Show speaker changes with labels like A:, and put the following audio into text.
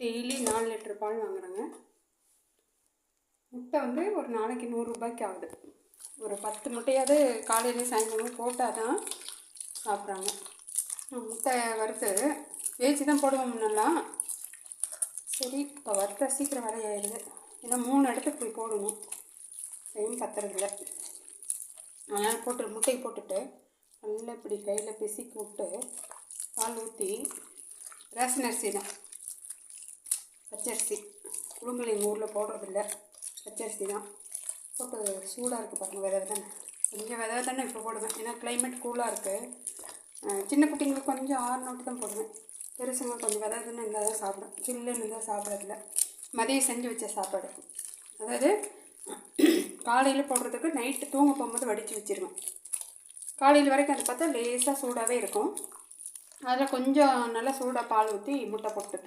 A: Daily 4 litre பால் வாங்குறேங்க. முட்டை வந்து ஒரு நாளைக்கு 100 ரூபாய்க்கு ஆகுது. ஒரு 10 முட்டையாவது காலையிலையும் சாயங்காலமும் போட்டால் தான் சாப்பிட்றாங்க. முட்டை வறுத்து வேச்சு தான் போடுவோம் முன்னெல்லாம். சரி, இப்போ வறுத்த சீக்கிரம் வேலையாயிடுது. ஏன்னா 3 இடத்துக்கு போய் போடணும், டைம் பத்துறதில்ல. அதனால் முட்டையை போட்டுட்டு நல்லா இப்படி கையில் பிசிக்கி விட்டு பால் ஊற்றி, ரேஷன் அரிசி தான், பச்சரிசி, குடும்பல் எங்கள் ஊரில் போடுறதில்ல, பச்சரிசி தான் போட்டு சூடாக இருக்குது பாருங்கள். விதை தானே, கொஞ்சம் விதை தானே இப்போ போடுவேன். ஏன்னா கிளைமேட் கூலாக இருக்குது. சின்ன குட்டிங்களுக்கு கொஞ்சம் ஆறுநோட்டு தான் போடுவேன். பெருசுங்க கொஞ்சம் விதை தானே இருந்தால் தான் சாப்பிடும். சில்லுன்னு இருந்தால் சாப்பிட்றதில்ல. மதியம் செஞ்சு வச்ச சாப்பாடு, அதாவது காலையில் போடுறதுக்கு நைட்டு தூங்க போகும்போது வடித்து வச்சுருவேன். காலையில் வரைக்கும் அது பார்த்தா லேசாக சூடாகவே இருக்கும். அதில் கொஞ்சம் நல்லா சூடாக பால் ஊற்றி முட்டை போட்டுட்டு